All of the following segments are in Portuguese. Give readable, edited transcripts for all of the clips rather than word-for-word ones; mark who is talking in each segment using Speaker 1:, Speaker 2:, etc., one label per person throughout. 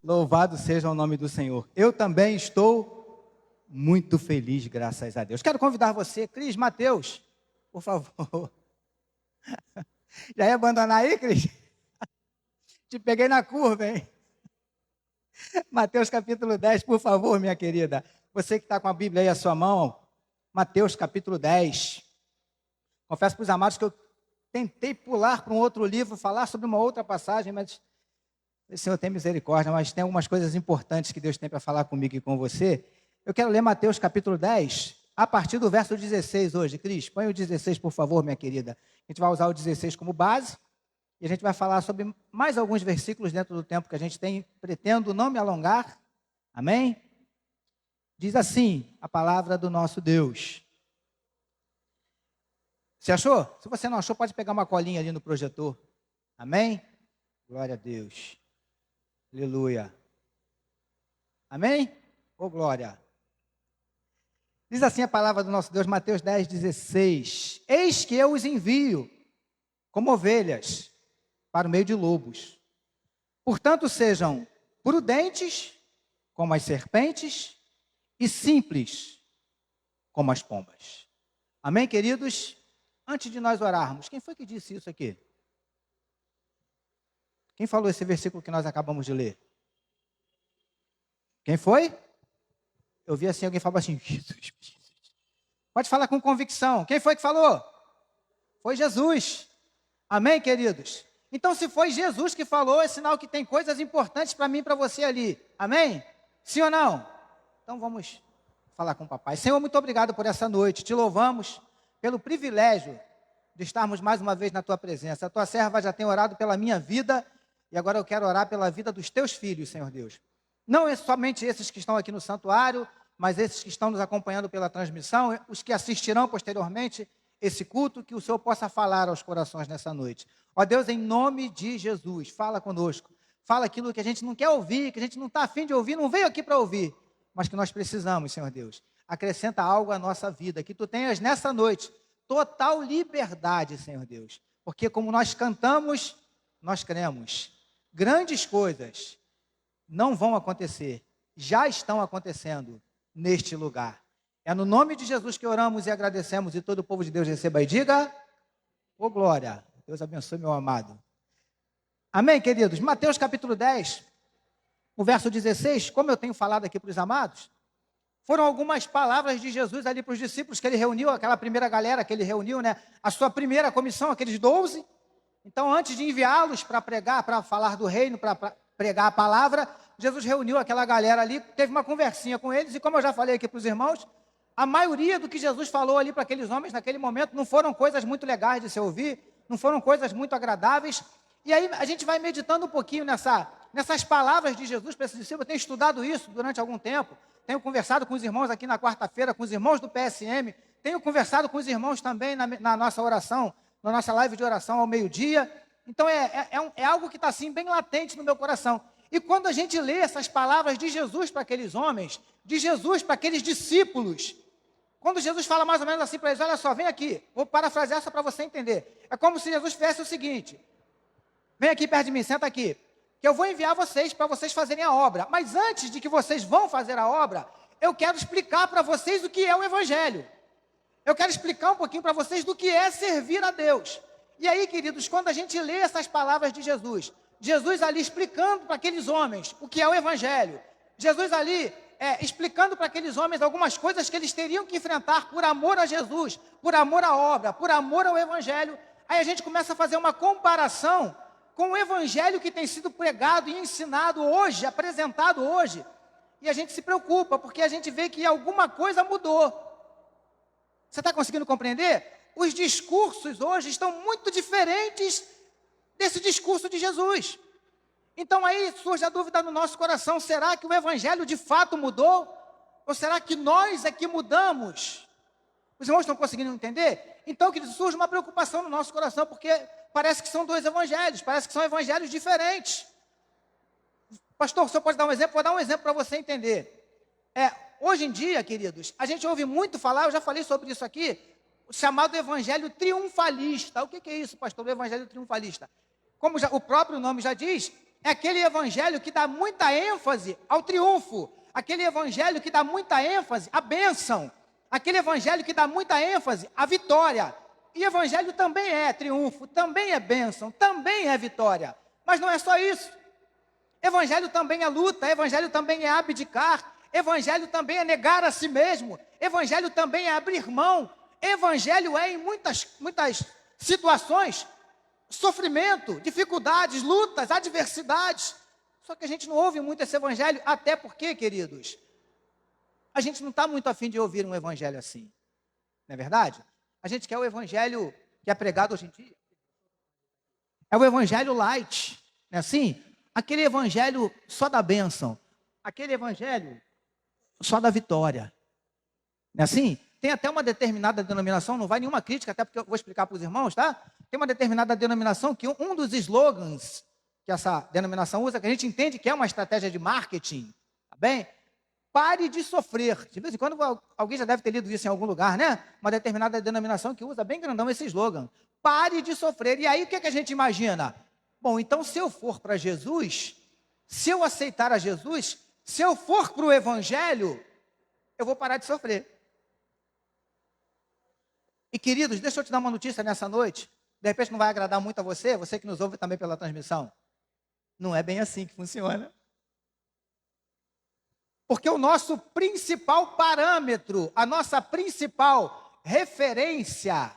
Speaker 1: Louvado seja o nome do Senhor. Eu também estou muito feliz, graças a Deus. Quero convidar você, Cris, Mateus, por favor. Já ia abandonar aí, Cris? Te peguei na curva, hein? Mateus capítulo 10, por favor, minha querida. Você que está com a Bíblia aí à sua mão, Mateus capítulo 10. Confesso para os amados que eu tentei pular para um outro livro, falar sobre uma outra passagem, mas o Senhor tem misericórdia, mas tem algumas coisas importantes que Deus tem para falar comigo e com você. Eu quero ler Mateus capítulo 10, a partir do verso 16 hoje. Cris, põe o 16, por favor, minha querida. A gente vai usar o 16 como base e a gente vai falar sobre mais alguns versículos dentro do tempo que a gente tem. Pretendo não me alongar. Amém? Diz assim a palavra do nosso Deus. Você achou? Se você não achou, pode pegar uma colinha ali no projetor. Amém? Glória a Deus. Aleluia. Amém? Ô, glória. Diz assim a palavra do nosso Deus, Mateus 10, 16. Eis que eu os envio como ovelhas para o meio de lobos. Portanto, sejam prudentes como as serpentes e simples como as pombas. Amém, queridos? Antes de nós orarmos, quem foi que disse isso aqui? Quem falou esse versículo que nós acabamos de ler? Quem foi? Eu vi assim, alguém falou assim, Jesus. Pode falar com convicção. Quem foi que falou? Foi Jesus. Amém, queridos? Então, se foi Jesus que falou, é sinal que tem coisas importantes para mim e para você ali. Amém? Sim ou não? Então, vamos falar com o papai. Senhor, muito obrigado por essa noite. Te louvamos pelo privilégio de estarmos mais uma vez na tua presença. A tua serva já tem orado pela minha vida e agora eu quero orar pela vida dos teus filhos, Senhor Deus. Não é somente esses que estão aqui no santuário, mas esses que estão nos acompanhando pela transmissão, os que assistirão posteriormente esse culto, que o Senhor possa falar aos corações nessa noite. Ó Deus, em nome de Jesus, fala conosco. Fala aquilo que a gente não quer ouvir, que a gente não está afim de ouvir, não veio aqui para ouvir, mas que nós precisamos, Senhor Deus. Acrescenta algo à nossa vida, que tu tenhas nessa noite total liberdade, Senhor Deus. Porque como nós cantamos, nós cremos. Grandes coisas não vão acontecer, já estão acontecendo neste lugar. É no nome de Jesus que oramos e agradecemos, e todo o povo de Deus receba e diga, ô glória, Deus abençoe meu amado. Amém, queridos? Mateus capítulo 10, o verso 16, como eu tenho falado aqui para os amados, foram algumas palavras de Jesus ali para os discípulos, que ele reuniu, aquela primeira galera que ele reuniu, né? A sua primeira comissão, aqueles 12. Então, antes de enviá-los para pregar, para falar do reino, para pregar a palavra, Jesus reuniu aquela galera ali, teve uma conversinha com eles, e como eu já falei aqui para os irmãos, a maioria do que Jesus falou ali para aqueles homens naquele momento não foram coisas muito legais de se ouvir, não foram coisas muito agradáveis, e aí a gente vai meditando um pouquinho nessas palavras de Jesus para esses discípulos. Eu tenho estudado isso durante algum tempo, tenho conversado com os irmãos aqui na quarta-feira, com os irmãos do PSM, tenho conversado com os irmãos também na nossa oração, na nossa live de oração ao meio-dia. Então é algo que está assim bem latente no meu coração. E quando a gente lê essas palavras de Jesus para aqueles homens, de Jesus para aqueles discípulos, quando Jesus fala mais ou menos assim para eles, olha só, vem aqui, vou parafrasear só para você entender. É como se Jesus fizesse o seguinte, vem aqui perto de mim, senta aqui, que eu vou enviar vocês para vocês fazerem a obra. Mas antes de que vocês vão fazer a obra, eu quero explicar para vocês o que é o Evangelho. Eu quero explicar um pouquinho para vocês do que é servir a Deus. E aí, queridos, quando a gente lê essas palavras de Jesus, Jesus ali explicando para aqueles homens o que é o Evangelho, Jesus ali explicando para aqueles homens algumas coisas que eles teriam que enfrentar por amor a Jesus, por amor à obra, por amor ao Evangelho, aí a gente começa a fazer uma comparação com o Evangelho que tem sido pregado e ensinado hoje, apresentado hoje, e a gente se preocupa, porque a gente vê que alguma coisa mudou. Você está conseguindo compreender? Os discursos hoje estão muito diferentes desse discurso de Jesus. Então aí surge a dúvida no nosso coração, será que o Evangelho de fato mudou? Ou será que nós é que mudamos? Os irmãos estão conseguindo entender? Então, que surge uma preocupação no nosso coração, porque parece que são dois evangelhos, parece que são evangelhos diferentes. Pastor, o senhor pode dar um exemplo? Vou dar um exemplo para você entender. Hoje em dia, queridos, a gente ouve muito falar, eu já falei sobre isso aqui, o chamado evangelho triunfalista. O que é isso, pastor, o evangelho triunfalista? Como o próprio nome já diz, É aquele evangelho que dá muita ênfase ao triunfo, aquele evangelho que dá muita ênfase à bênção, aquele evangelho que dá muita ênfase à vitória. E evangelho também é triunfo, também é bênção, também é vitória. Mas não é só isso. Evangelho também é luta, evangelho também é abdicar, evangelho também é negar a si mesmo, evangelho também é abrir mão, evangelho é em muitas situações, sofrimento, dificuldades, lutas, adversidades. Só que a gente não ouve muito esse evangelho, até porque, queridos, a gente não está muito afim de ouvir um evangelho assim, não é verdade? A gente quer o evangelho que é pregado hoje em dia. É o evangelho light, não é assim? Aquele evangelho só da bênção, aquele evangelho só da vitória. Não é assim? Tem até uma determinada denominação, não vai nenhuma crítica, até porque eu vou explicar para os irmãos, tá? Tem uma determinada denominação que um dos slogans que essa denominação usa, que a gente entende que é uma estratégia de marketing, tá bem? Pare de sofrer. De vez em quando alguém já deve ter lido isso em algum lugar, né? Uma determinada denominação que usa bem grandão esse slogan. Pare de sofrer. E aí o que a gente imagina? Bom, então se eu for para Jesus, se eu aceitar a Jesus, se eu for para o Evangelho, eu vou parar de sofrer. E queridos, deixa eu te dar uma notícia nessa noite. De repente não vai agradar muito a você, você que nos ouve também pela transmissão. Não é bem assim que funciona. Porque o nosso principal parâmetro, a nossa principal referência,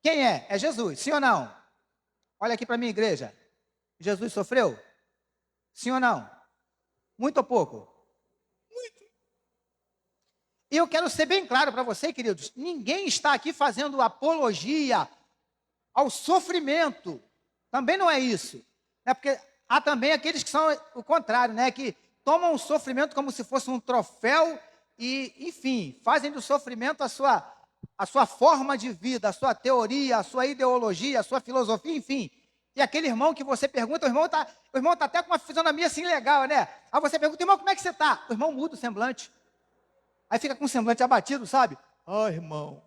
Speaker 1: quem é? É Jesus, sim ou não? Olha aqui para mim, igreja. Jesus sofreu? Sim ou não? Muito ou pouco? Muito. E eu quero ser bem claro para você, queridos, ninguém está aqui fazendo apologia ao sofrimento. Também não é isso. É porque há também aqueles que são o contrário, né? Que tomam o sofrimento como se fosse um troféu e, enfim, fazem do sofrimento a sua forma de vida, a sua teoria, a sua ideologia, a sua filosofia, enfim. E aquele irmão que você pergunta, o irmão tá até com uma fisionomia assim legal, né? Aí você pergunta, irmão, como é que você está? O irmão muda o semblante. Aí fica com o semblante abatido, sabe? Ah, irmão,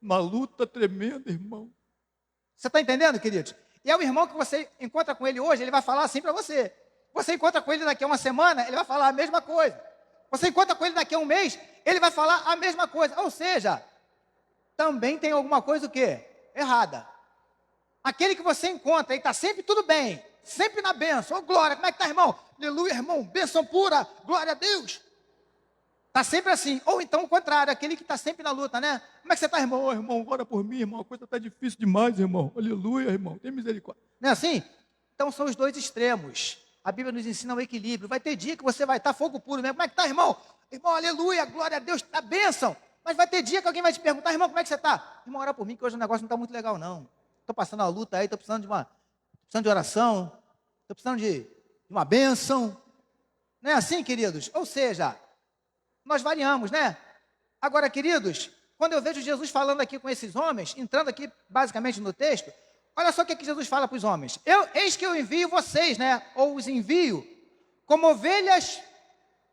Speaker 1: uma luta tremenda, irmão. Você está entendendo, queridos? E é o irmão que você encontra com ele hoje, ele vai falar assim para você. Você encontra com ele daqui a uma semana, ele vai falar a mesma coisa. Você encontra com ele daqui a um mês, ele vai falar a mesma coisa. Ou seja, também tem alguma coisa o quê? Errada. Aquele que você encontra e está sempre tudo bem, sempre na bênção. Ô, glória, como é que está, irmão? Aleluia, irmão, bênção pura, glória a Deus. Está sempre assim. Ou então o contrário, aquele que está sempre na luta, né? Como é que você está, irmão? Ô, irmão, ora por mim, irmão, a coisa está difícil demais, irmão. Aleluia, irmão, tem misericórdia. Não é assim? Então são os dois extremos. A Bíblia nos ensina o equilíbrio. Vai ter dia que você vai estar fogo puro mesmo. Como é que está, irmão? Irmão, aleluia, glória a Deus, a bênção. Mas vai ter dia que alguém vai te perguntar, irmão, como é que você está? Irmão, ora por mim, que hoje o negócio não está muito legal, não. Estou passando uma luta aí, estou precisando de oração, estou precisando de uma bênção. Não é assim, queridos? Ou seja, nós variamos, né? Agora, queridos, quando eu vejo Jesus falando aqui com esses homens, entrando aqui basicamente no texto, olha só o que Jesus fala para os homens. Eis que eu envio vocês, né? Ou os envio como ovelhas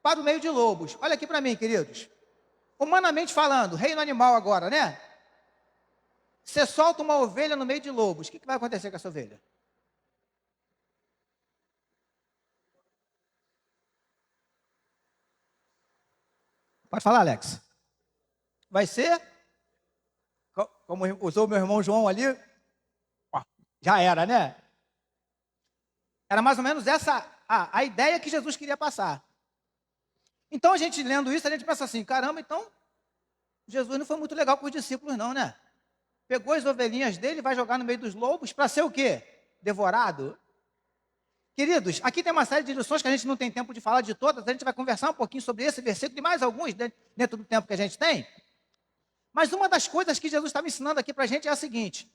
Speaker 1: para o meio de lobos. Olha aqui para mim, queridos. Humanamente falando, reino animal agora, né? Você solta uma ovelha no meio de lobos. O que vai acontecer com essa ovelha? Pode falar, Alex. Vai ser, como usou meu irmão João ali, já era, né? Era mais ou menos essa a ideia que Jesus queria passar. Então, a gente lendo isso, a gente pensa assim, caramba, então, Jesus não foi muito legal com os discípulos não, né? Pegou as ovelhinhas dele, vai jogar no meio dos lobos para ser o quê? Devorado. Queridos, aqui tem uma série de lições que a gente não tem tempo de falar de todas, a gente vai conversar um pouquinho sobre esse versículo e mais alguns dentro do tempo que a gente tem. Mas uma das coisas que Jesus estava ensinando aqui para a gente é a seguinte: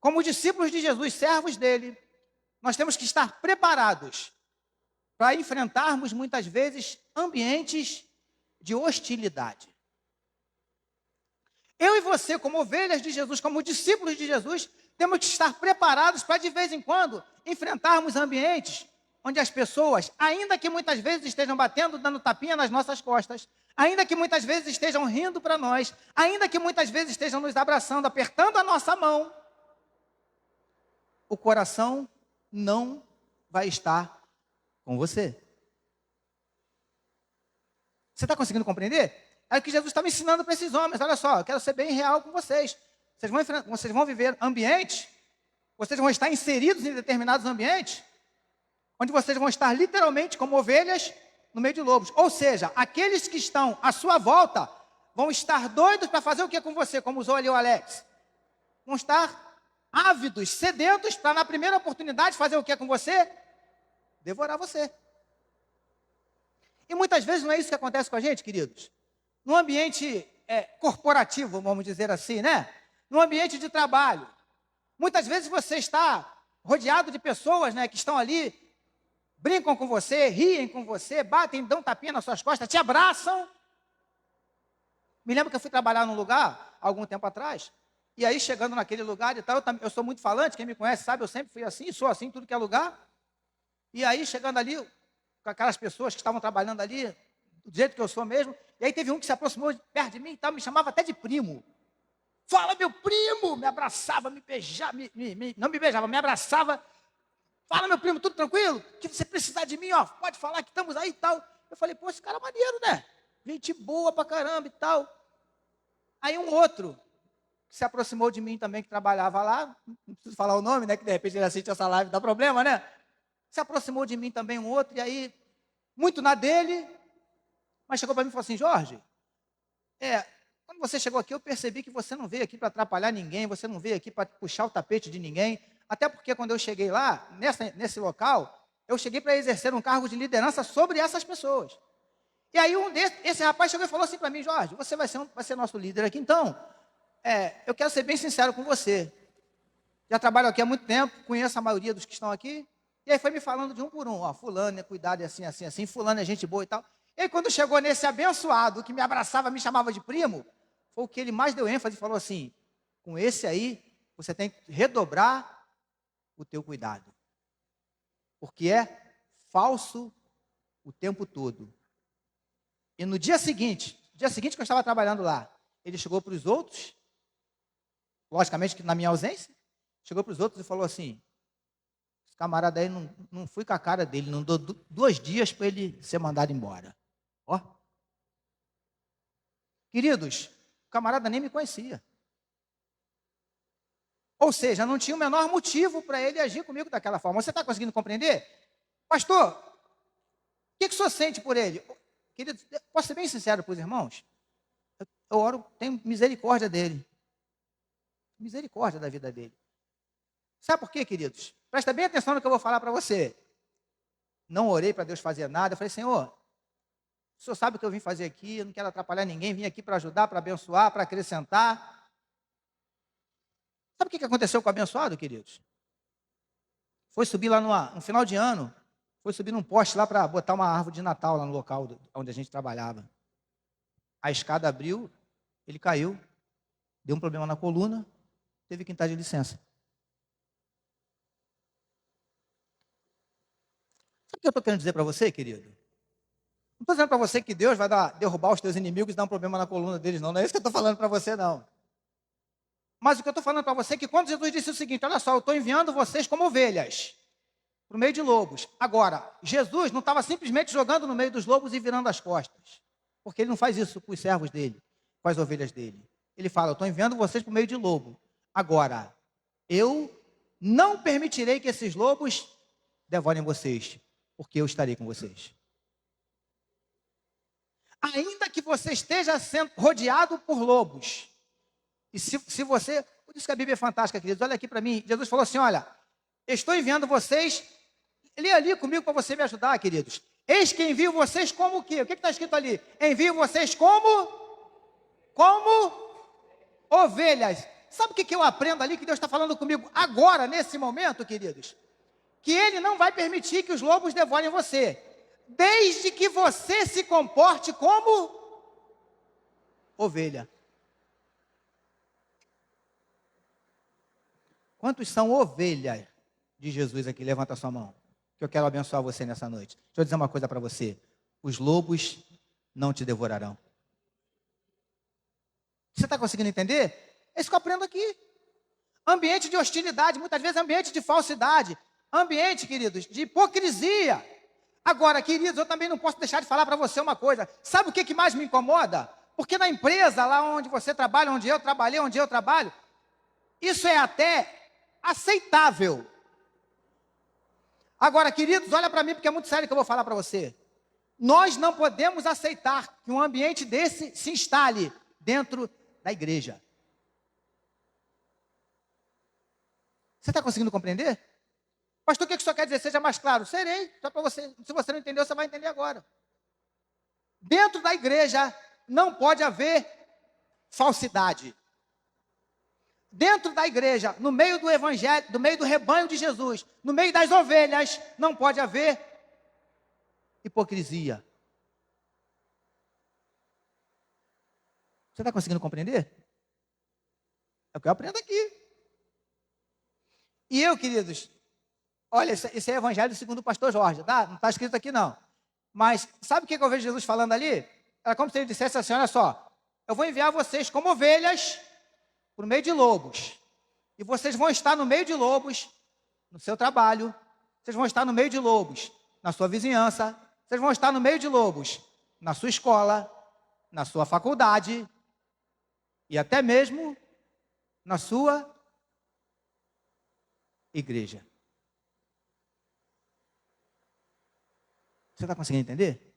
Speaker 1: como discípulos de Jesus, servos dele, nós temos que estar preparados para enfrentarmos muitas vezes ambientes de hostilidade. Eu e você, como ovelhas de Jesus, como discípulos de Jesus, temos que estar preparados para, de vez em quando, enfrentarmos ambientes onde as pessoas, ainda que muitas vezes estejam batendo, dando tapinha nas nossas costas, ainda que muitas vezes estejam rindo para nós, ainda que muitas vezes estejam nos abraçando, apertando a nossa mão, o coração não vai estar com você. Você está conseguindo compreender? É o que Jesus estava ensinando para esses homens. Olha só, eu quero ser bem real com vocês. Vocês vão viver ambientes, vocês vão estar inseridos em determinados ambientes, onde vocês vão estar literalmente como ovelhas no meio de lobos. Ou seja, aqueles que estão à sua volta vão estar doidos para fazer o que com você, como usou ali o Alex. Vão estar ávidos, sedentos, para na primeira oportunidade fazer o que com você? Devorar você. E muitas vezes não é isso que acontece com a gente, queridos? No ambiente corporativo, vamos dizer assim, né? No ambiente de trabalho. Muitas vezes você está rodeado de pessoas, né, que estão ali, brincam com você, riem com você, batem, dão tapinha nas suas costas, te abraçam. Me lembro que eu fui trabalhar num lugar, algum tempo atrás, e aí chegando naquele lugar e tal, eu sou muito falante, quem me conhece sabe, eu sempre fui assim, sou assim em tudo que é lugar. E aí chegando ali, com aquelas pessoas que estavam trabalhando ali, do jeito que eu sou mesmo, e aí teve um que se aproximou perto de mim e tal, me chamava até de primo. Fala, meu primo! Me abraçava, me beijava, não me beijava, me abraçava. Fala, meu primo, tudo tranquilo? Que você precisar de mim, ó, pode falar que estamos aí e tal. Eu falei, pô, esse cara é maneiro, né? Gente boa pra caramba e tal. Aí um outro, que se aproximou de mim também, que trabalhava lá, não preciso falar o nome, né, que de repente ele assiste essa live, dá problema, né? Se aproximou de mim também um outro, e aí, muito na dele, mas chegou para mim e falou assim, Jorge, quando você chegou aqui, eu percebi que você não veio aqui para atrapalhar ninguém, você não veio aqui para puxar o tapete de ninguém, até porque quando eu cheguei lá, nesse local, eu cheguei para exercer um cargo de liderança sobre essas pessoas. E aí esse rapaz chegou e falou assim para mim, Jorge, você vai ser nosso líder aqui, então, eu quero ser bem sincero com você. Já trabalho aqui há muito tempo, conheço a maioria dos que estão aqui, e aí foi me falando de um por um, ó, fulano é cuidado, é assim, assim, assim, fulano é gente boa e tal. E aí quando chegou nesse abençoado, que me abraçava, me chamava de primo, foi o que ele mais deu ênfase e falou assim, com esse aí, você tem que redobrar o teu cuidado. Porque é falso o tempo todo. E no dia seguinte que eu estava trabalhando lá, ele chegou para os outros, logicamente que na minha ausência, chegou para os outros e falou assim, esse camarada aí, não fui com a cara dele, não dou 2 dias para ele ser mandado embora. Ó. Queridos, o camarada nem me conhecia. Ou seja, não tinha o menor motivo para ele agir comigo daquela forma. Você está conseguindo compreender? Pastor, o que o senhor sente por ele? Querido, posso ser bem sincero para os irmãos? Eu oro, tenho misericórdia dele. Misericórdia da vida dele. Sabe por quê, queridos? Presta bem atenção no que eu vou falar para você. Não orei para Deus fazer nada. Eu falei, Senhor, o senhor sabe o que eu vim fazer aqui, eu não quero atrapalhar ninguém, vim aqui para ajudar, para abençoar, para acrescentar. Sabe o que aconteceu com o abençoado, queridos? Foi subir lá no final de ano, foi subir num poste lá para botar uma árvore de Natal lá no local onde a gente trabalhava. A escada abriu, ele caiu, deu um problema na coluna, teve que entrar de licença. Sabe o que eu estou querendo dizer para você, querido? Não estou dizendo para você que Deus vai derrubar os teus inimigos e dar um problema na coluna deles, não. Não é isso que eu estou falando para você, não. Mas o que eu estou falando para você é que quando Jesus disse o seguinte, olha só, eu estou enviando vocês como ovelhas, para o meio de lobos. Agora, Jesus não estava simplesmente jogando no meio dos lobos e virando as costas. Porque ele não faz isso com os servos dele, com as ovelhas dele. Ele fala, eu estou enviando vocês para o meio de lobo. Agora, eu não permitirei que esses lobos devorem vocês, porque eu estarei com vocês. Ainda que você esteja sendo rodeado por lobos, e se você, por isso que a Bíblia é fantástica, queridos, olha aqui para mim, Jesus falou assim, olha, eu estou enviando vocês, lê ali comigo para você me ajudar, queridos. Eis que envio vocês como o quê? O que está escrito ali? Envio vocês como ovelhas. Sabe o que eu aprendo ali, que Deus está falando comigo agora, nesse momento, queridos? Que Ele não vai permitir que os lobos devorem você, desde que você se comporte como ovelha. Quantos são ovelhas de Jesus aqui? Levanta a sua mão, que eu quero abençoar você nessa noite. Deixa eu dizer uma coisa para você. Os lobos não te devorarão. Você está conseguindo entender? É isso que eu aprendo aqui. Ambiente de hostilidade, muitas vezes ambiente de falsidade. ambiente, queridos, de hipocrisia. Agora, queridos, eu também não posso deixar de falar para você uma coisa. Sabe o que mais me incomoda? Porque na empresa, lá onde você trabalha, onde eu trabalhei, onde eu trabalho, isso é até aceitável. Agora, queridos, olha para mim, porque é muito sério que eu vou falar para você. Nós não podemos aceitar que um ambiente desse se instale dentro da igreja. Você está conseguindo compreender? Pastor, o que o senhor quer dizer? Seja mais claro. Serei, só para você. Se você não entendeu, você vai entender agora. Dentro da igreja não pode haver falsidade. Dentro da igreja, no meio do evangelho, no meio do rebanho de Jesus, no meio das ovelhas, não pode haver hipocrisia. Você está conseguindo compreender? É o que eu aprendo aqui. E eu, queridos, olha, esse é o evangelho segundo o pastor Jorge, tá? Não está escrito aqui não. Mas sabe o que eu vejo Jesus falando ali? Era como se ele dissesse assim, olha só, eu vou enviar vocês como ovelhas por meio de lobos. E vocês vão estar no meio de lobos no seu trabalho. Vocês vão estar no meio de lobos na sua vizinhança. Vocês vão estar no meio de lobos na sua escola, na sua faculdade e até mesmo na sua igreja. Você está conseguindo entender?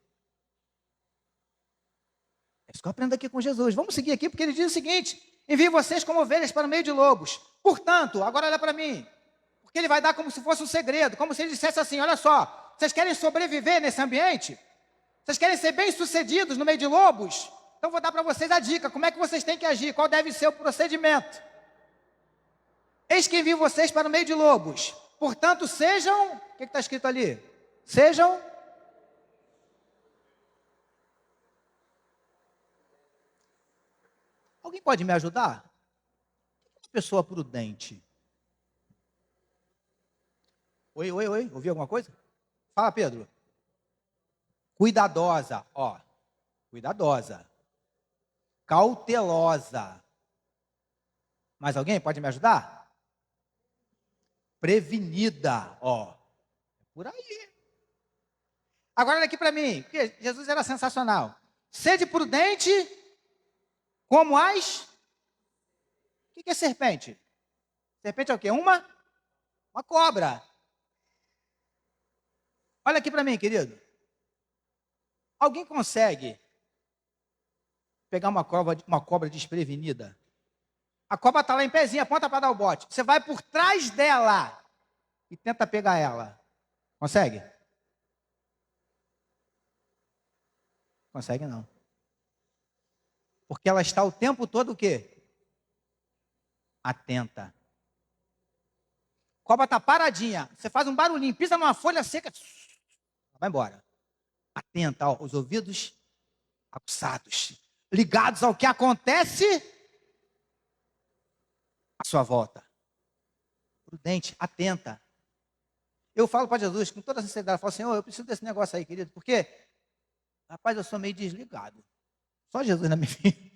Speaker 1: É isso que eu aprendo aqui com Jesus. Vamos seguir aqui, porque ele diz o seguinte: envie vocês como ovelhas para o meio de lobos. Portanto, agora olha para mim, porque ele vai dar como se fosse um segredo, como se ele dissesse assim, olha só, vocês querem sobreviver nesse ambiente? Vocês querem ser bem-sucedidos no meio de lobos? Então vou dar para vocês a dica, como é que vocês têm que agir, qual deve ser o procedimento. Eis que envio vocês para o meio de lobos. Portanto, sejam, o que está escrito ali? Sejam alguém pode me ajudar? Uma pessoa prudente. Oi, ouviu alguma coisa? Fala, Pedro. Cuidadosa, ó. Cuidadosa. Cautelosa. Mais alguém pode me ajudar? Prevenida, ó. Por aí. Agora olha aqui para mim, porque Jesus era sensacional. Sede prudente como as... O que é serpente? Serpente é o quê? Uma cobra. Olha aqui para mim, querido. Alguém consegue pegar uma cobra desprevenida? A cobra está lá em pezinho, aponta para dar o bote. Você vai por trás dela e tenta pegar ela. Consegue? Consegue não. Porque ela está o tempo todo o quê? Atenta. A cobra está paradinha. Você faz um barulhinho, pisa numa folha seca, vai embora. Atenta, ó, os ouvidos aguçados, ligados ao que acontece à sua volta. Prudente, atenta. Eu falo para Jesus com toda a sinceridade, eu falo, Senhor, eu preciso desse negócio aí, querido, porque, rapaz, eu sou meio desligado. Só Jesus na minha vida.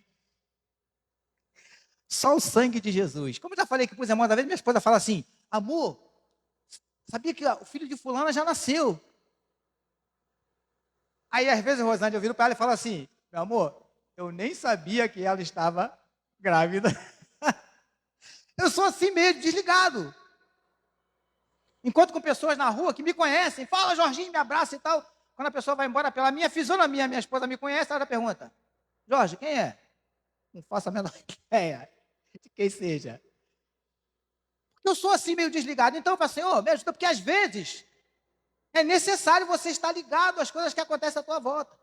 Speaker 1: Só o sangue de Jesus. Como eu já falei aqui para os irmãos, da vez minha esposa fala assim, amor, sabia que o filho de fulana já nasceu? Aí, às vezes, Rosângela, eu viro para ela e falo assim, meu amor, eu nem sabia que ela estava grávida. Eu sou assim mesmo, desligado. Encontro com pessoas na rua que me conhecem, fala, Jorginho, me abraça e tal. Quando a pessoa vai embora pela minha fisionomia, minha esposa me conhece, ela pergunta, Jorge, quem é? Não faço a menor ideia de quem seja. Porque eu sou assim meio desligado. Então eu falo, Senhor, me ajuda, porque às vezes é necessário você estar ligado às coisas que acontecem à tua volta.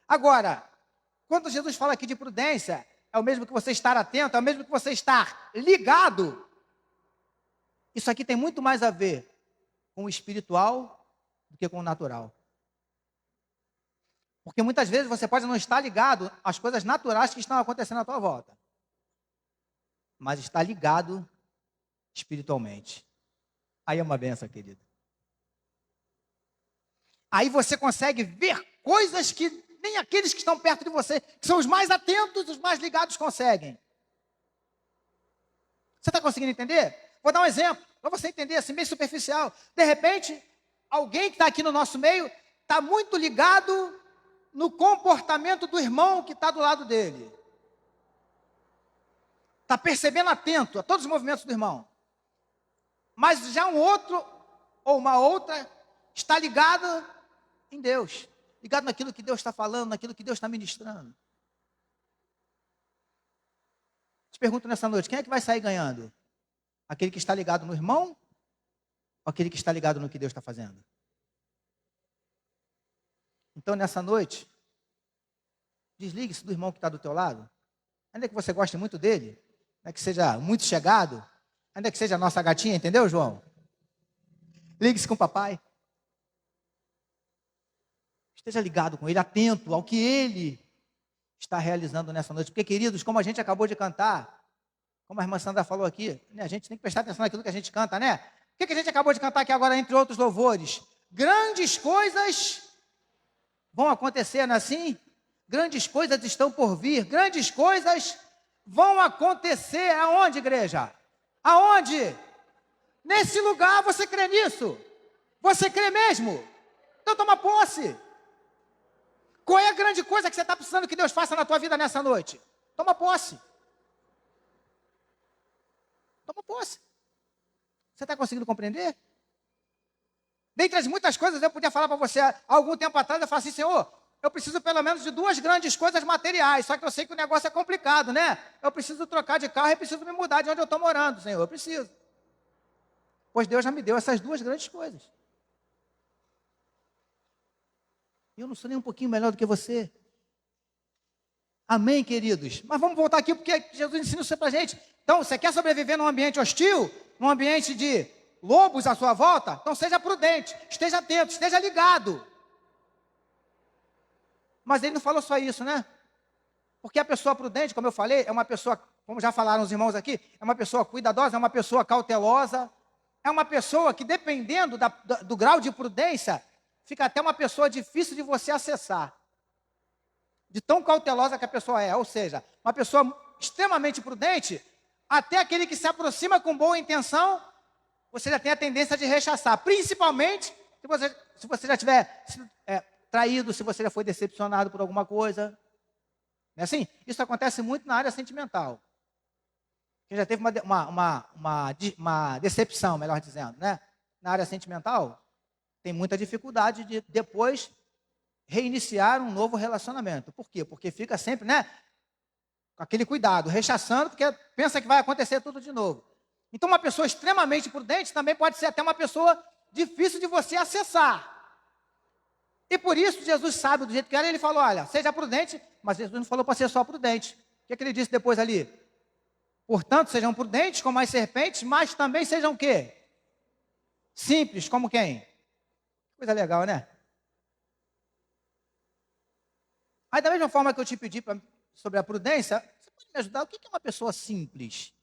Speaker 1: Agora, quando Jesus fala aqui de prudência, é o mesmo que você estar atento, é o mesmo que você estar ligado. Isso aqui tem muito mais a ver com o espiritual do que com o natural. Porque muitas vezes você pode não estar ligado às coisas naturais que estão acontecendo à tua volta, mas está ligado espiritualmente. Aí é uma benção, querido. Aí você consegue ver coisas que nem aqueles que estão perto de você, que são os mais atentos, os mais ligados, conseguem. Você está conseguindo entender? Vou dar um exemplo. Para você entender, assim, bem superficial. De repente, alguém que está aqui no nosso meio está muito ligado no comportamento do irmão que está do lado dele. Está percebendo atento a todos os movimentos do irmão. Mas já um outro ou uma outra está ligada em Deus. Ligado naquilo que Deus está falando, naquilo que Deus está ministrando. Te pergunto nessa noite, quem é que vai sair ganhando? Aquele que está ligado no irmão? Ou aquele que está ligado no que Deus está fazendo? Então, nessa noite, desligue-se do irmão que está do teu lado. Ainda que você goste muito dele, ainda que seja muito chegado, ainda que seja a nossa gatinha, entendeu, João? Ligue-se com o papai. Esteja ligado com ele, atento ao que ele está realizando nessa noite. Porque, queridos, como a gente acabou de cantar, como a irmã Sandra falou aqui, né, a gente tem que prestar atenção naquilo que a gente canta, né? O que a gente acabou de cantar aqui agora, entre outros louvores? Grandes coisas vão acontecer, não é assim? Grandes coisas estão por vir. Grandes coisas vão acontecer. Aonde, igreja? Aonde? Nesse lugar. Você crê nisso? Você crê mesmo? Então toma posse. Qual é a grande coisa que você está precisando que Deus faça na tua vida nessa noite? Toma posse. Toma posse. Você está conseguindo compreender? Dentre as muitas coisas, eu podia falar para você, há algum tempo atrás, eu falei assim, Senhor, eu preciso pelo menos de 2 grandes coisas materiais, só que eu sei que o negócio é complicado, né? Eu preciso trocar de carro e preciso me mudar de onde eu estou morando, Senhor, eu preciso. Pois Deus já me deu essas 2 grandes coisas. Eu não sou nem um pouquinho melhor do que você. Amém, queridos? Mas vamos voltar aqui, porque Jesus ensina isso para a gente. Então, você quer sobreviver num ambiente hostil, num ambiente de lobos à sua volta? Então seja prudente, esteja atento, esteja ligado. Mas ele não falou só isso, né? Porque a pessoa prudente, como eu falei, é uma pessoa, como já falaram os irmãos aqui, é uma pessoa cuidadosa, é uma pessoa cautelosa, é uma pessoa que, dependendo do grau de prudência, fica até uma pessoa difícil de você acessar. De tão cautelosa que a pessoa é. Ou seja, uma pessoa extremamente prudente, até aquele que se aproxima com boa intenção, você já tem a tendência de rechaçar. Principalmente se você já tiver traído, se você já foi decepcionado por alguma coisa. Não é assim? Isso acontece muito na área sentimental. Quem já teve uma decepção, melhor dizendo, né? Na área sentimental, tem muita dificuldade de depois reiniciar um novo relacionamento. Por quê? Porque fica sempre, né? Com aquele cuidado, rechaçando, porque pensa que vai acontecer tudo de novo. Então, uma pessoa extremamente prudente também pode ser até uma pessoa difícil de você acessar. E por isso, Jesus sabe do jeito que era, ele falou, olha, seja prudente, mas Jesus não falou para ser só prudente. O que é que ele disse depois ali? Portanto, sejam prudentes como as serpentes, mas também sejam o quê? Simples, como quem? Coisa legal, né? Aí, da mesma forma que eu te pedi sobre a prudência, você pode me ajudar? O que é uma pessoa simples?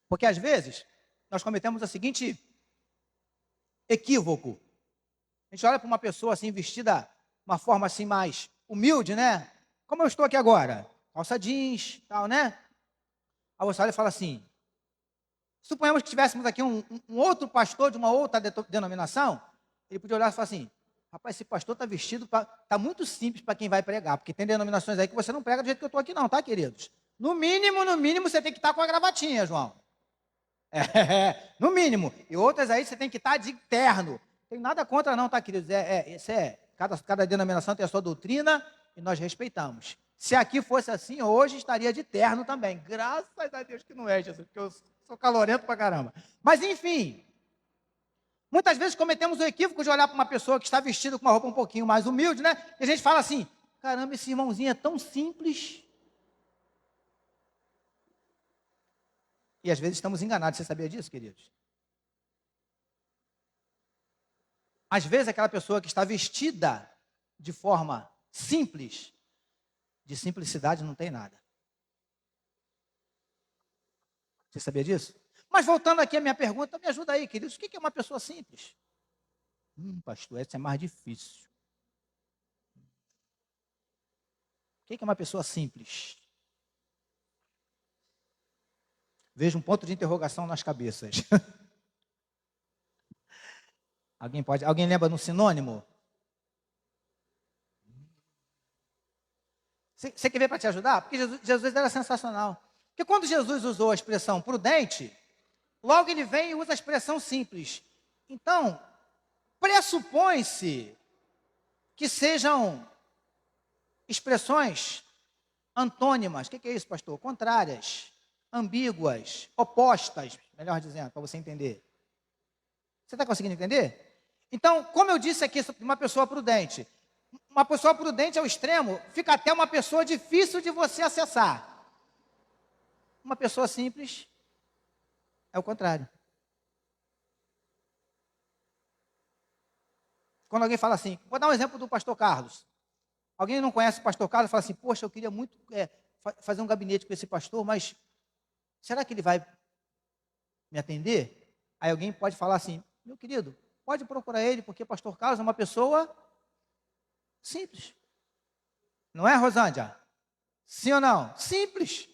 Speaker 1: Porque, às vezes, nós cometemos o seguinte equívoco. A gente olha para uma pessoa assim, vestida de uma forma assim mais humilde, né? Como eu estou aqui agora. Calça jeans, tal, né? Aí você olha e fala assim, suponhamos que tivéssemos aqui um outro pastor de uma outra denominação, ele podia olhar e falar assim, rapaz, esse pastor está vestido, está muito simples para quem vai pregar, porque tem denominações aí que você não prega do jeito que eu estou aqui não, tá, queridos? No mínimo, você tem que estar com a gravatinha, João. No mínimo. E outras aí você tem que estar de terno. Não tem nada contra não, tá, queridos? Cada denominação tem a sua doutrina e nós respeitamos. Se aqui fosse assim, hoje estaria de terno também. Graças a Deus que não é, Jesus, porque eu sou calorento pra caramba. Mas, enfim, muitas vezes cometemos o equívoco de olhar para uma pessoa que está vestida com uma roupa um pouquinho mais humilde, né? E a gente fala assim, caramba, esse irmãozinho é tão simples. E às vezes estamos enganados. Você sabia disso, queridos? Às vezes aquela pessoa que está vestida de forma simples, de simplicidade não tem nada. Você sabia disso? Mas voltando aqui à minha pergunta, me ajuda aí, queridos. O que é uma pessoa simples? Pastor, essa é mais difícil. O que é uma pessoa simples? Vejo um ponto de interrogação nas cabeças. Alguém lembra no sinônimo? Você quer ver para te ajudar? Porque Jesus era sensacional. Porque quando Jesus usou a expressão prudente, logo ele vem e usa a expressão simples. Então, pressupõe-se que sejam expressões antônimas. O que é isso, pastor? Contrárias, ambíguas, opostas, melhor dizendo, para você entender. Você está conseguindo entender? Então, como eu disse aqui, uma pessoa prudente ao extremo, fica até uma pessoa difícil de você acessar. Uma pessoa simples é o contrário. Quando alguém fala assim, vou dar um exemplo do pastor Carlos. Alguém não conhece o pastor Carlos e fala assim, poxa, eu queria muito fazer um gabinete com esse pastor, mas será que ele vai me atender? Aí alguém pode falar assim, meu querido, pode procurar ele, porque o pastor Carlos é uma pessoa simples. Não é, Rosângela? Sim ou não? Simples.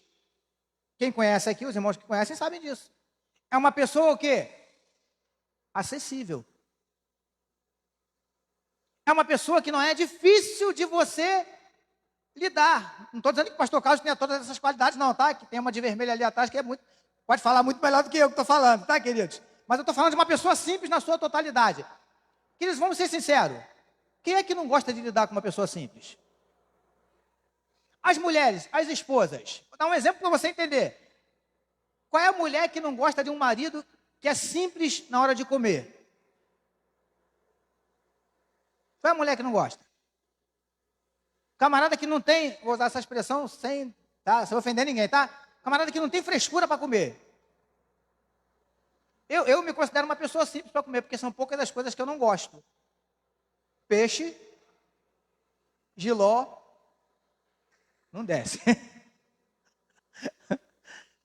Speaker 1: Quem conhece aqui, os irmãos que conhecem sabem disso. É uma pessoa o quê? Acessível. É uma pessoa que não é difícil de você lidar. Não estou dizendo que o pastor Carlos tenha todas essas qualidades, não, tá? Que tem uma de vermelho ali atrás que pode falar muito melhor do que eu que estou falando, tá, queridos? Mas eu estou falando de uma pessoa simples na sua totalidade. Queridos, vamos ser sinceros. Quem é que não gosta de lidar com uma pessoa simples? As mulheres, as esposas. Vou dar um exemplo para você entender. Qual é a mulher que não gosta de um marido que é simples na hora de comer? Qual é a mulher que não gosta? Camarada que não tem, vou usar essa expressão sem ofender ninguém, tá? Camarada que não tem frescura para comer. Eu me considero uma pessoa simples para comer, porque são poucas das coisas que eu não gosto. Peixe, jiló, não desce.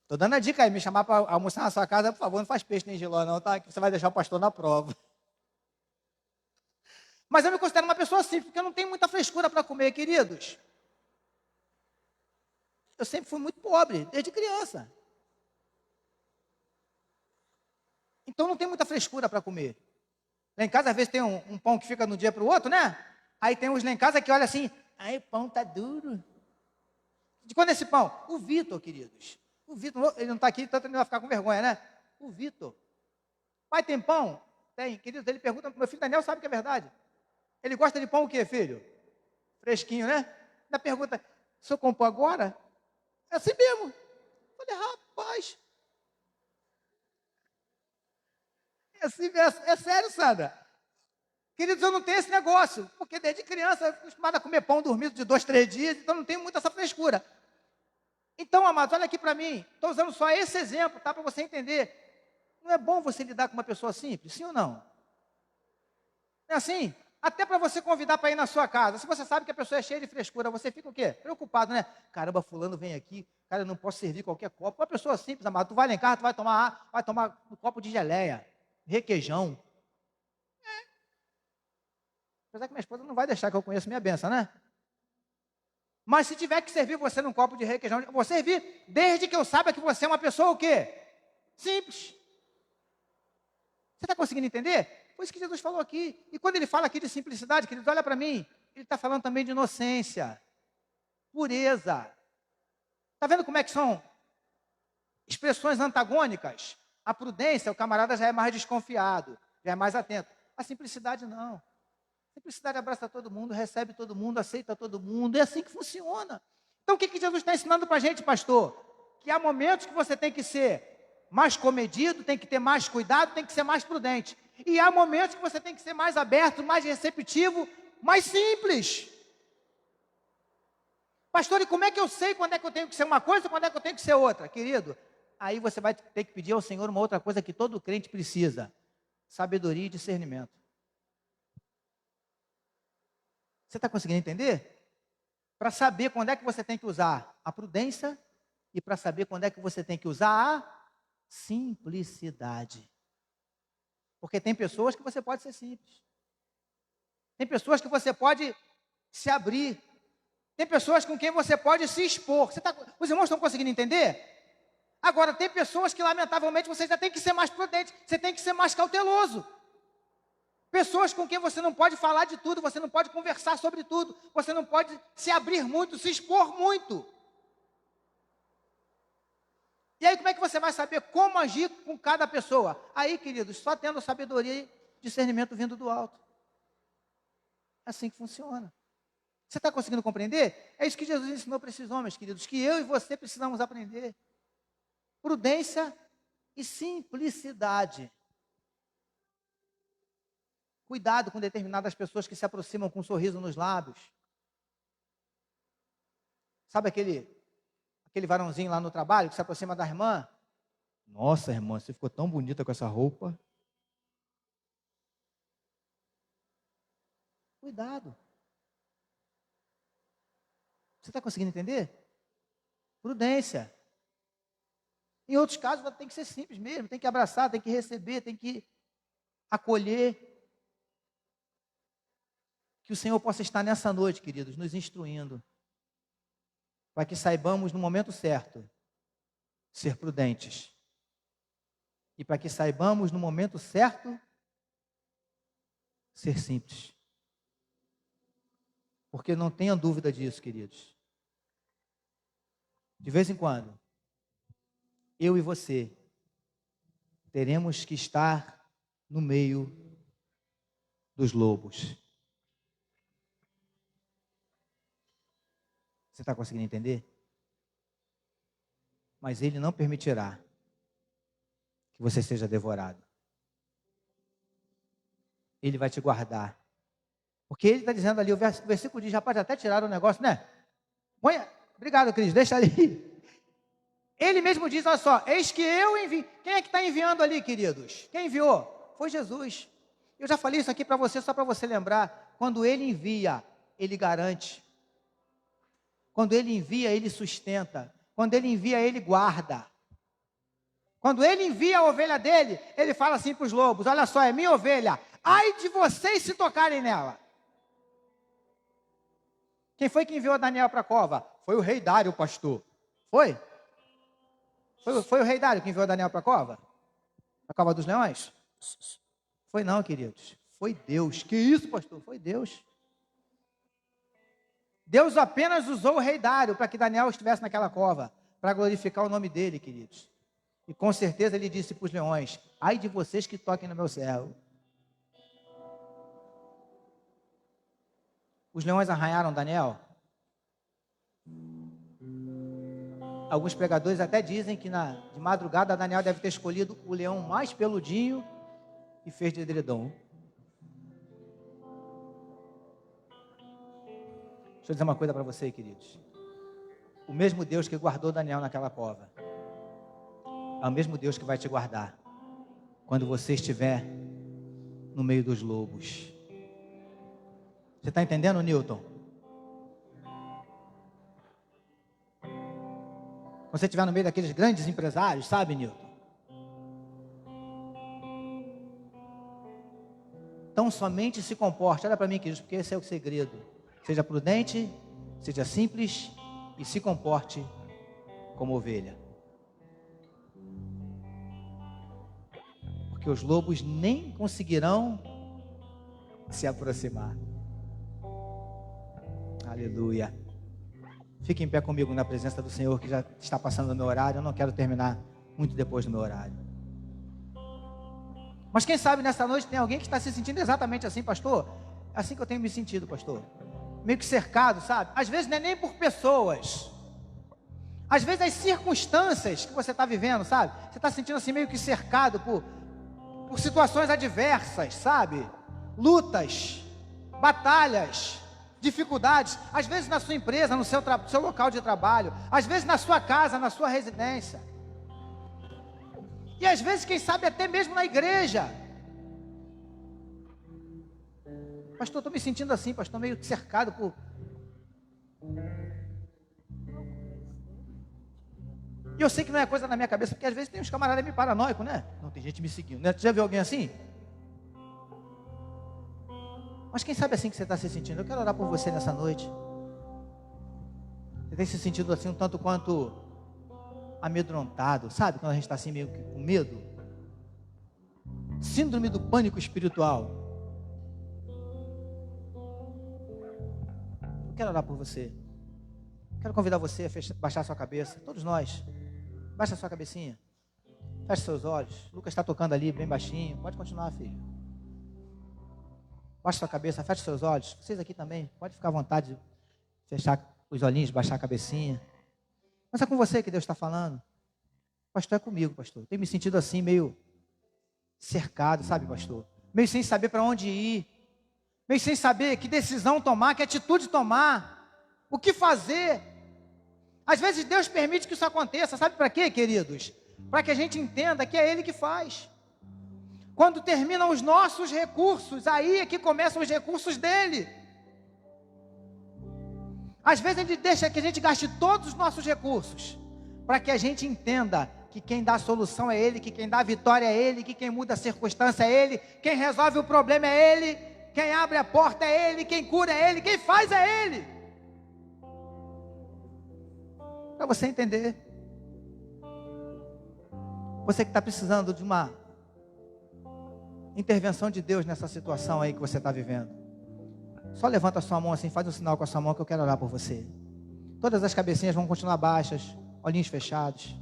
Speaker 1: Estou dando a dica aí, me chamar para almoçar na sua casa, por favor, não faz peixe nem jiló não, tá? Que você vai deixar o pastor na prova. Mas eu me considero uma pessoa simples, porque eu não tenho muita frescura para comer, queridos. Eu sempre fui muito pobre, desde criança. Então não tem muita frescura para comer. Lá em casa, às vezes, tem um pão que fica de um dia para o outro, né? Aí tem uns lá em casa que olha assim, aí o pão tá duro. De quando é esse pão? O Vitor, queridos. O Vitor, ele não está aqui, tanto ele não vai ficar com vergonha, né? O Vitor. Pai, tem pão? Tem. Queridos, ele pergunta, meu filho Daniel sabe que é verdade. Ele gosta de pão o quê, filho? Fresquinho, né? Ainda pergunta, o senhor comprou agora? É assim mesmo. Eu falei, rapaz. É assim, é sério, Sandra. Queridos, eu não tenho esse negócio, porque desde criança eu fui acostumado a comer pão dormido de 2, 3 dias, então não tenho muito essa frescura. Então, amados, olha aqui para mim. Estou usando só esse exemplo, tá? Para você entender. Não é bom você lidar com uma pessoa simples, sim ou não? Não é assim? Até para você convidar para ir na sua casa. Se você sabe que a pessoa é cheia de frescura, você fica o quê? Preocupado, né? Caramba, fulano vem aqui, cara, eu não posso servir qualquer copo. Uma pessoa simples, amado, tu vai lá em casa, tu vai tomar um copo de geleia, requeijão. Apesar que minha esposa não vai deixar que eu conheça minha benção, né? Mas se tiver que servir você num copo de requeijão, eu vou servir, desde que eu saiba que você é uma pessoa o quê? Simples. Você está conseguindo entender? Foi isso que Jesus falou aqui. E quando ele fala aqui de simplicidade, queridos, olha para mim, ele está falando também de inocência, pureza. Está vendo como é que são expressões antagônicas? A prudência, o camarada já é mais desconfiado, já é mais atento. A simplicidade não. A simplicidade abraça todo mundo, recebe todo mundo, aceita todo mundo. É assim que funciona. Então o que Jesus está ensinando para a gente, pastor? Que há momentos que você tem que ser mais comedido, tem que ter mais cuidado, tem que ser mais prudente. E há momentos que você tem que ser mais aberto, mais receptivo, mais simples. Pastor, e como é que eu sei quando é que eu tenho que ser uma coisa e quando é que eu tenho que ser outra? Querido, aí você vai ter que pedir ao Senhor uma outra coisa que todo crente precisa: sabedoria e discernimento. Você está conseguindo entender? Para saber quando é que você tem que usar a prudência e para saber quando é que você tem que usar a simplicidade. Porque tem pessoas que você pode ser simples. Tem pessoas que você pode se abrir. Tem pessoas com quem você pode se expor. Os irmãos estão conseguindo entender? Agora, tem pessoas que, lamentavelmente, você já tem que ser mais prudente, você tem que ser mais cauteloso. Pessoas com quem você não pode falar de tudo, você não pode conversar sobre tudo, você não pode se abrir muito, se expor muito. E aí, como é que você vai saber como agir com cada pessoa? Aí, queridos, só tendo sabedoria e discernimento vindo do alto. É assim que funciona. Você está conseguindo compreender? É isso que Jesus ensinou para esses homens, queridos, que eu e você precisamos aprender. Prudência e simplicidade. Cuidado com determinadas pessoas que se aproximam com um sorriso nos lábios. Sabe aquele varãozinho lá no trabalho que se aproxima da irmã? Nossa, irmã, você ficou tão bonita com essa roupa. Cuidado. Você está conseguindo entender? Prudência. Em outros casos, tem que ser simples mesmo. Tem que abraçar, tem que receber, tem que acolher. Que o Senhor possa estar nessa noite, queridos, nos instruindo. Para que saibamos, no momento certo, ser prudentes. E para que saibamos, no momento certo, ser simples. Porque não tenha dúvida disso, queridos. De vez em quando, eu e você teremos que estar no meio dos lobos. Você está conseguindo entender? Mas Ele não permitirá que você seja devorado. Ele vai te guardar. Porque Ele está dizendo ali, o versículo diz, já pode até tirar o negócio, né? Obrigado, Cris, deixa ali. Ele mesmo diz, olha só, eis que eu envio. Quem é que está enviando ali, queridos? Quem enviou? Foi Jesus. Eu já falei isso aqui para você, só para você lembrar. Quando Ele envia, Ele garante. Quando Ele envia, Ele sustenta. Quando Ele envia, Ele guarda. Quando Ele envia a ovelha dele, Ele fala assim para os lobos, olha só, é minha ovelha, ai de vocês se tocarem nela. Quem foi que enviou Daniel para a cova? Foi o rei Dário, pastor. Foi? Foi o rei Dário que enviou Daniel para a cova? A cova dos leões? Foi não, queridos. Foi Deus. Que isso, pastor? Foi Deus. Deus apenas usou o rei Dário para que Daniel estivesse naquela cova, para glorificar o nome dele, queridos. E com certeza ele disse para os leões, ai de vocês que toquem no meu servo. Os leões arranharam Daniel. Alguns pregadores até dizem que de madrugada Daniel deve ter escolhido o leão mais peludinho e fez de edredom. Deixa eu dizer uma coisa para você, queridos. O mesmo Deus que guardou Daniel naquela cova é o mesmo Deus que vai te guardar quando você estiver no meio dos lobos. Você está entendendo, Newton? Quando você estiver no meio daqueles grandes empresários, sabe, Newton? Então somente se comporte, olha para mim, queridos, porque esse é o segredo. Seja prudente, seja simples e se comporte como ovelha. Porque os lobos nem conseguirão se aproximar. Aleluia. Fique em pé comigo na presença do Senhor, que já está passando o meu horário. Eu não quero terminar muito depois do meu horário. Mas quem sabe nessa noite tem alguém que está se sentindo exatamente assim, pastor? É assim que eu tenho me sentido, pastor. Meio que cercado, sabe? Às vezes não é nem por pessoas. Às vezes as circunstâncias que você está vivendo, sabe? Você está se sentindo assim meio que cercado por situações adversas, sabe? Lutas, batalhas, dificuldades. Às vezes na sua empresa, no seu local de trabalho. Às vezes na sua casa, na sua residência. E às vezes, quem sabe, até mesmo na igreja. Pastor, estou me sentindo assim, pastor, meio cercado por... E eu sei que não é coisa da minha cabeça, porque às vezes tem uns camaradas meio paranoicos, né? Não, tem gente me seguindo, né? Você já viu alguém assim? Mas quem sabe assim que você está se sentindo? Eu quero orar por você nessa noite. Você tem se sentido assim um tanto quanto amedrontado, sabe? Quando a gente está assim meio que com medo. Síndrome do pânico espiritual. Eu quero orar por você. Quero convidar você a baixar sua cabeça. Todos nós. Baixa sua cabecinha. Feche seus olhos. O Lucas está tocando ali bem baixinho. Pode continuar, filho. Baixa sua cabeça, feche seus olhos. Vocês aqui também. Pode ficar à vontade de fechar os olhinhos, baixar a cabecinha. Mas é com você que Deus está falando. Pastor, é comigo, pastor. Tenho me sentido assim, meio cercado, sabe, pastor? Meio sem saber para onde ir. Meio sem saber que decisão tomar, que atitude tomar. O que fazer. Às vezes Deus permite que isso aconteça. Sabe para quê, queridos? Para que a gente entenda que é Ele que faz. Quando terminam os nossos recursos, aí é que começam os recursos dEle. Às vezes Ele deixa que a gente gaste todos os nossos recursos, para que a gente entenda que quem dá a solução é Ele, que quem dá a vitória é Ele, que quem muda a circunstância é Ele, quem resolve o problema é Ele, quem abre a porta é Ele, quem cura é Ele, quem faz é Ele. Para você entender. Você que está precisando de uma intervenção de Deus nessa situação aí que você está vivendo. Só levanta a sua mão assim, faz um sinal com a sua mão que eu quero orar por você. Todas as cabecinhas vão continuar baixas, olhinhos fechados.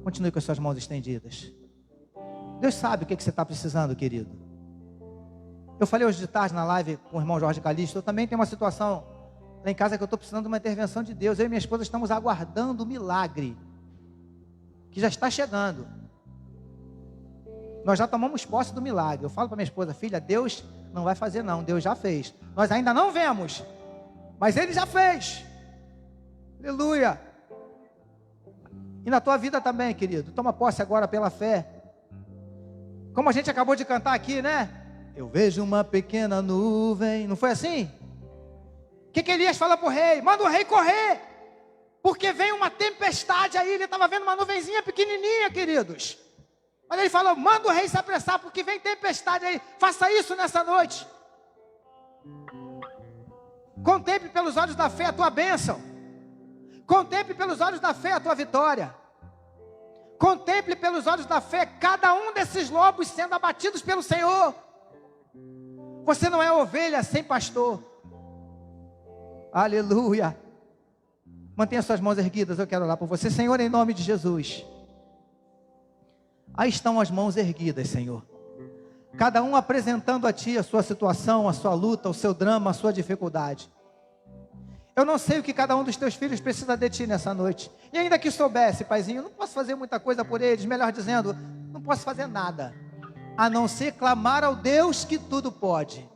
Speaker 1: Continue com as suas mãos estendidas. Deus sabe o que você está precisando, querido. Eu falei hoje de tarde na live com o irmão Jorge Calixto. Eu também tenho uma situação lá em casa que eu estou precisando de uma intervenção de Deus. Eu e minha esposa estamos aguardando o milagre que já está chegando. Nós já tomamos posse do milagre. Eu falo para minha esposa: filha, Deus não vai fazer não, Deus já fez. Nós ainda não vemos, mas Ele já fez. Aleluia. E na tua vida também, querido, toma posse agora pela fé. Como a gente acabou de cantar aqui, né? Eu vejo uma pequena nuvem. Não foi assim? O que Elias fala para o rei? Manda o rei correr, porque vem uma tempestade aí. Ele estava vendo uma nuvenzinha pequenininha, queridos. Mas ele falou: manda o rei se apressar, porque vem tempestade aí. Faça isso nessa noite. Contemple pelos olhos da fé a tua bênção. Contemple pelos olhos da fé a tua vitória. Contemple pelos olhos da fé cada um desses lobos sendo abatidos pelo Senhor. Você não é ovelha sem pastor. Aleluia. Mantenha suas mãos erguidas, eu quero orar por você. Senhor, em nome de Jesus. Aí estão as mãos erguidas, Senhor. Cada um apresentando a Ti a sua situação, a sua luta, o seu drama, a sua dificuldade. Eu não sei o que cada um dos Teus filhos precisa de Ti nessa noite. E ainda que soubesse, Paizinho, eu não posso fazer muita coisa por eles. Melhor dizendo, não posso fazer nada, a não ser clamar ao Deus que tudo pode.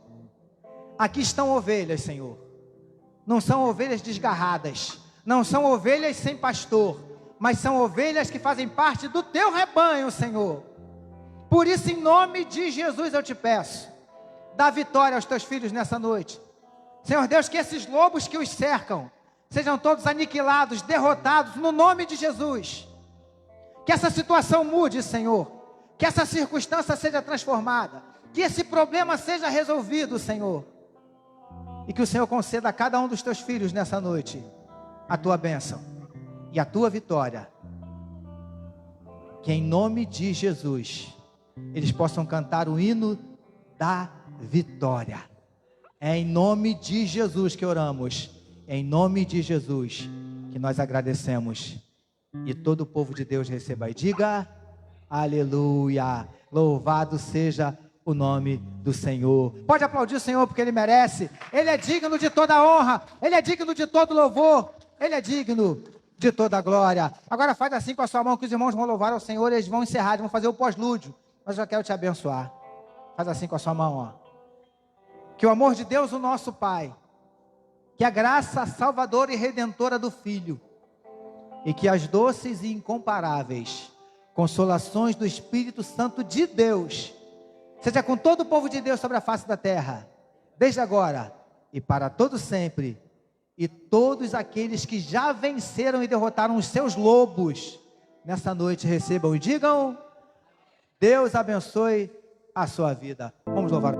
Speaker 1: Aqui estão ovelhas, Senhor. Não são ovelhas desgarradas. Não são ovelhas sem pastor, mas são ovelhas que fazem parte do Teu rebanho, Senhor. Por isso, em nome de Jesus, eu te peço, dá vitória aos Teus filhos nessa noite. Senhor Deus, que esses lobos que os cercam sejam todos aniquilados, derrotados, no nome de Jesus. Que essa situação mude, Senhor. Que essa circunstância seja transformada. Que esse problema seja resolvido, Senhor. E que o Senhor conceda a cada um dos Teus filhos nessa noite a Tua bênção e a Tua vitória. Que em nome de Jesus eles possam cantar o hino da vitória. É em nome de Jesus que oramos. É em nome de Jesus que nós agradecemos. E todo o povo de Deus receba e diga: aleluia. Louvado seja o nome do Senhor. Pode aplaudir o Senhor, porque Ele merece. Ele é digno de toda honra. Ele é digno de todo louvor. Ele é digno de toda glória. Agora faz assim com a sua mão, que os irmãos vão louvar ao Senhor. Eles vão encerrar, eles vão fazer o pós-lúdio. Mas eu já quero te abençoar. Faz assim com a sua mão, ó. Que o amor de Deus, o nosso Pai, que a graça salvadora e redentora do Filho, e que as doces e incomparáveis consolações do Espírito Santo de Deus, seja com todo o povo de Deus sobre a face da terra, desde agora e para todo sempre, e todos aqueles que já venceram e derrotaram os seus lobos, nessa noite recebam e digam: Deus abençoe a sua vida. Vamos louvar.